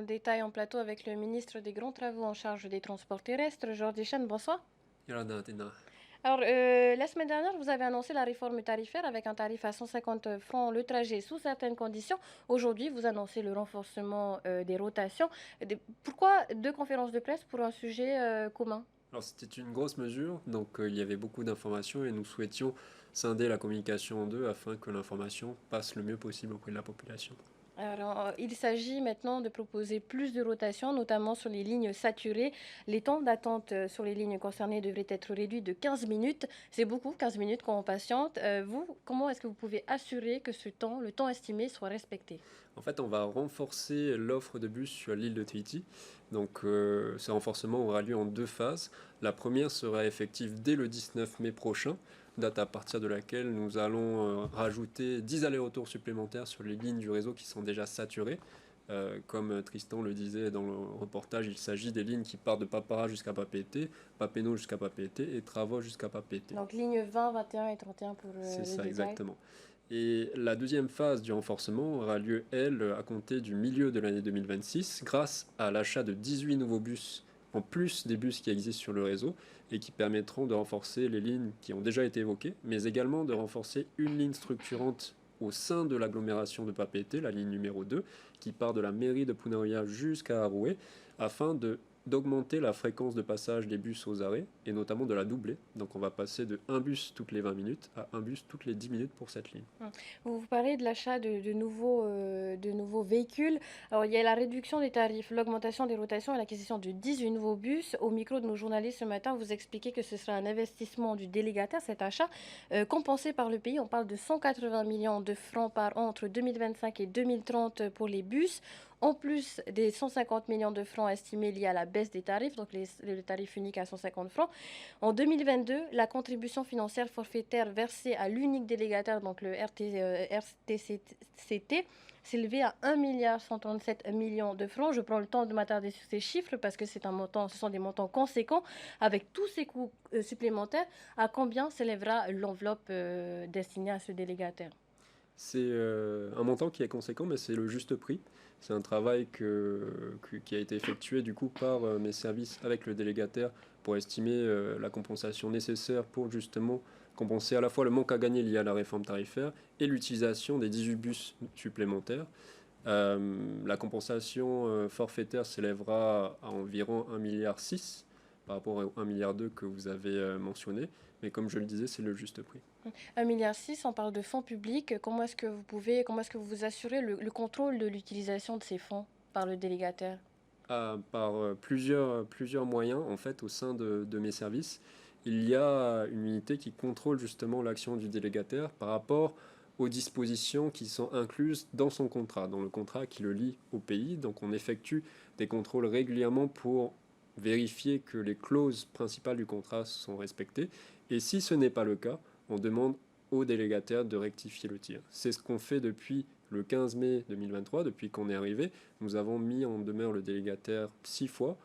détail en plateau avec le ministre des Grands Travaux en charge des transports terrestres, Georges Deschênes. Bonsoir. Yolanda Athéna. Alors, la semaine dernière, vous avez annoncé la réforme tarifaire avec un tarif à 150 francs le trajet sous certaines conditions. Aujourd'hui, vous annoncez le renforcement des rotations. Pourquoi deux conférences de presse pour un sujet commun? Alors c'était une grosse mesure, donc il y avait beaucoup d'informations et nous souhaitions scinder la communication en deux afin que l'information passe le mieux possible auprès de la population. Alors, il s'agit maintenant de proposer plus de rotations, notamment sur les lignes saturées. Les temps d'attente sur les lignes concernées devraient être réduits de 15 minutes. C'est beaucoup, 15 minutes quand on patiente. Vous, comment est-ce que vous pouvez assurer que ce temps, le temps estimé, soit respecté? En fait, on va renforcer l'offre de bus sur l'île de Tahiti. Donc ce renforcement aura lieu en deux phases. La première sera effective dès le 19 mai prochain, date à partir de laquelle nous allons rajouter 10 allers-retours supplémentaires sur les lignes du réseau qui sont déjà saturées. Comme Tristan le disait dans le reportage, il s'agit des lignes qui partent de Papara jusqu'à Papeete, Papeeno jusqu'à Papeete et Travo jusqu'à Papeete. Donc, ligne 20, 21 et 31 pour C'est le ça détail. exactement. Et la deuxième phase du renforcement aura lieu, elle, à compter du milieu de l'année 2026, grâce à l'achat de 18 nouveaux bus, en plus des bus qui existent sur le réseau, et qui permettront de renforcer les lignes qui ont déjà été évoquées, mais également de renforcer une ligne structurante au sein de l'agglomération de Papeete, la ligne numéro 2, qui part de la mairie de Punaoya jusqu'à Aroué, afin d'augmenter la fréquence de passage des bus aux arrêts, et notamment de la doubler. Donc on va passer de un bus toutes les 20 minutes à un bus toutes les 10 minutes pour cette ligne. Hum. Vous parlez de l'achat de nouveaux véhicules. Alors, il y a la réduction des tarifs, l'augmentation des rotations et l'acquisition de 18 nouveaux bus. Au micro de nos journalistes ce matin, vous expliquez que ce sera un investissement du délégataire, cet achat, compensé par le pays. On parle de 180 millions de francs par an entre 2025 et 2030 pour les bus, en plus des 150 millions de francs estimés liés à la baisse des tarifs, donc le tarif unique à 150 francs. En 2022, la contribution financière forfaitaire versée à l'unique délégataire, donc le RTCT, s'élevait à 1,137 milliard de francs. Je prends le temps de m'attarder sur ces chiffres parce que ce sont des montants conséquents. Avec tous ces coûts supplémentaires, à combien s'élèvera l'enveloppe destinée à ce délégataire? C'est un montant qui est conséquent, mais c'est le juste prix. C'est un travail qui a été effectué du coup par mes services avec le délégataire pour estimer la compensation nécessaire pour justement compenser à la fois le manque à gagner lié à la réforme tarifaire et l'utilisation des 18 bus supplémentaires. La compensation forfaitaire s'élèvera à environ 1,6 milliard par rapport au 1,2 milliard que vous avez mentionné. Mais comme je le disais, c'est le juste prix. 1,6 milliard, on parle de fonds publics. Comment est-ce que vous vous assurez le contrôle de l'utilisation de ces fonds par le délégataire? Par plusieurs moyens en fait au sein de mes services. Il y a une unité qui contrôle justement l'action du délégataire par rapport aux dispositions qui sont incluses dans son contrat, dans le contrat qui le lie au pays. Donc on effectue des contrôles régulièrement pour vérifier que les clauses principales du contrat sont respectées. Et si ce n'est pas le cas, on demande au délégataire de rectifier le tir. C'est ce qu'on fait depuis le 15 mai 2023, depuis qu'on est arrivé. Nous avons mis en demeure le délégataire 6 fois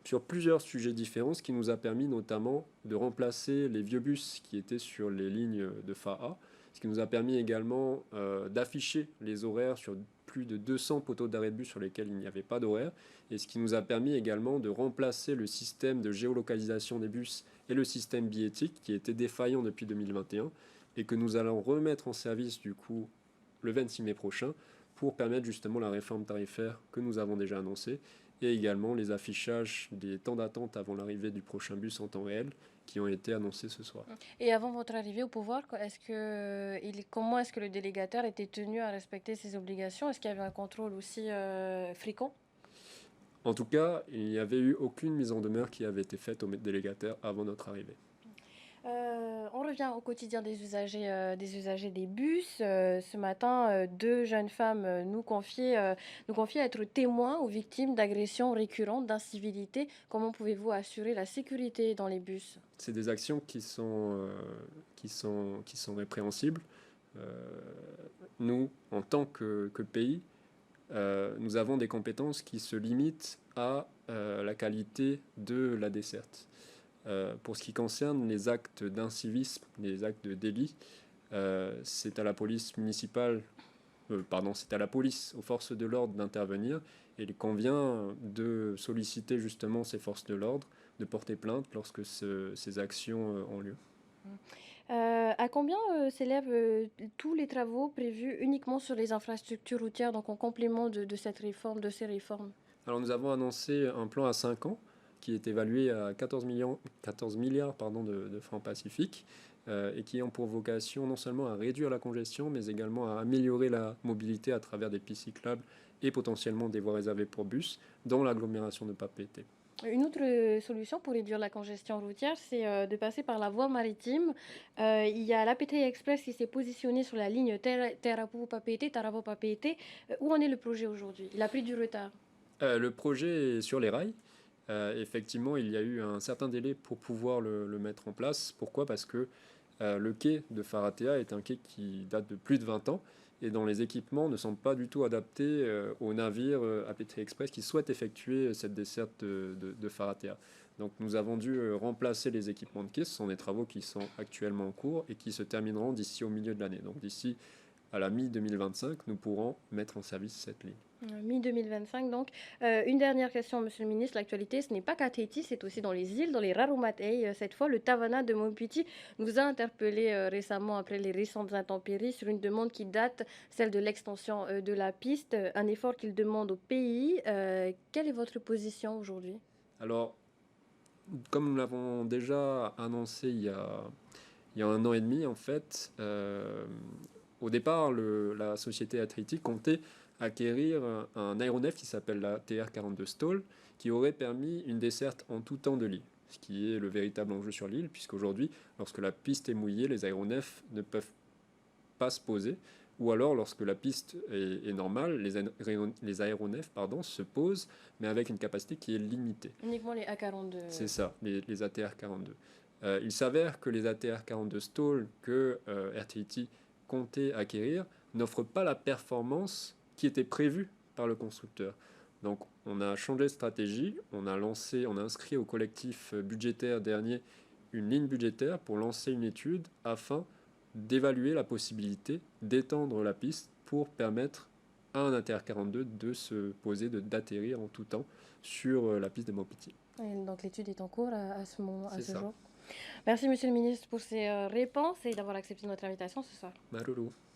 sur plusieurs sujets différents, ce qui nous a permis notamment de remplacer les vieux bus qui étaient sur les lignes de FAA, ce qui nous a permis également d'afficher les horaires sur plus de 200 poteaux d'arrêt de bus sur lesquels il n'y avait pas d'horaire, et ce qui nous a permis également de remplacer le système de géolocalisation des bus et le système billettique qui était défaillant depuis 2021 et que nous allons remettre en service du coup le 26 mai prochain pour permettre justement la réforme tarifaire que nous avons déjà annoncée et également les affichages des temps d'attente avant l'arrivée du prochain bus en temps réel qui ont été annoncés ce soir. Et avant votre arrivée au pouvoir, comment est-ce que le délégataire était tenu à respecter ses obligations? Est-ce qu'il y avait un contrôle aussi fréquent? En tout cas, il n'y avait eu aucune mise en demeure qui avait été faite au délégataire avant notre arrivée. On revient au quotidien des usagers des bus. Ce matin, deux jeunes femmes nous confiaient être témoins ou victimes d'agressions récurrentes, d'incivilités. Comment pouvez-vous assurer la sécurité dans les bus? C'est des actions qui sont répréhensibles. Euh, Nous, en tant que pays, nous avons des compétences qui se limitent à la qualité de la desserte. Pour ce qui concerne les actes d'incivisme, les actes de délit, c'est à la police municipale pardon, c'est à la police, aux forces de l'ordre d'intervenir. Et il convient de solliciter justement ces forces de l'ordre, de porter plainte lorsque ces actions ont lieu. À combien s'élèvent tous les travaux prévus uniquement sur les infrastructures routières, donc en complément de cette réforme, de ces réformes? Alors nous avons annoncé un plan à 5 ans qui est évalué à 14 milliards de francs pacifiques et qui ont pour vocation non seulement à réduire la congestion, mais également à améliorer la mobilité à travers des pistes cyclables et potentiellement des voies réservées pour bus dans l'agglomération de Papeete. Une autre solution pour réduire la congestion routière, c'est de passer par la voie maritime. Il y a l'APT Express qui s'est positionné sur la ligne Tarapo-Papeete, Taravo-Papeete. Où en est le projet aujourd'hui? Il a pris du retard. Le projet est sur les rails. Effectivement, il y a eu un certain délai pour pouvoir le mettre en place. Pourquoi? Parce que le quai de Faratea est un quai qui date de plus de 20 ans et dont les équipements ne sont pas du tout adaptés aux navires APT Express qui souhaitent effectuer cette desserte de Faratea. Donc nous avons dû remplacer les équipements de quai. Ce sont des travaux qui sont actuellement en cours et qui se termineront d'ici au milieu de l'année. Donc d'ici à la mi-2025, nous pourrons mettre en service cette ligne. Mi-2025 donc. Une dernière question, monsieur le ministre. L'actualité, ce n'est pas qu'à Tahiti, c'est aussi dans les îles, dans les Raromatei. Cette fois, le Tavana de Mopiti nous a interpellés récemment après les récentes intempéries sur une demande qui date, celle de l'extension de la piste, un effort qu'il demande au pays. Quelle est votre position aujourd'hui? Alors, comme nous l'avons déjà annoncé il y a 1 an et demi, en fait, au départ, la société Atreides comptait acquérir un aéronef qui s'appelle la TR-42 Stall, qui aurait permis une desserte en tout temps de l'île, ce qui est le véritable enjeu sur l'île, puisqu'aujourd'hui, lorsque la piste est mouillée, les aéronefs ne peuvent pas se poser, ou alors lorsque la piste est normale, les aéronefs se posent, mais avec une capacité qui est limitée. Uniquement les A42. C'est ça, les ATR-42. Il s'avère que les ATR-42 Stall que RTT comptait acquérir n'offrent pas la performance qui était prévue par le constructeur. Donc on a changé de stratégie, on a inscrit au collectif budgétaire dernier une ligne budgétaire pour lancer une étude afin d'évaluer la possibilité d'étendre la piste pour permettre à un ATR-42 de se poser, d'atterrir en tout temps sur la piste de Mopiti. Et donc l'étude est en cours à ce moment, à C'est ce ça. jour. Merci, monsieur le ministre, pour ces réponses et d'avoir accepté notre invitation ce soir. Maruru.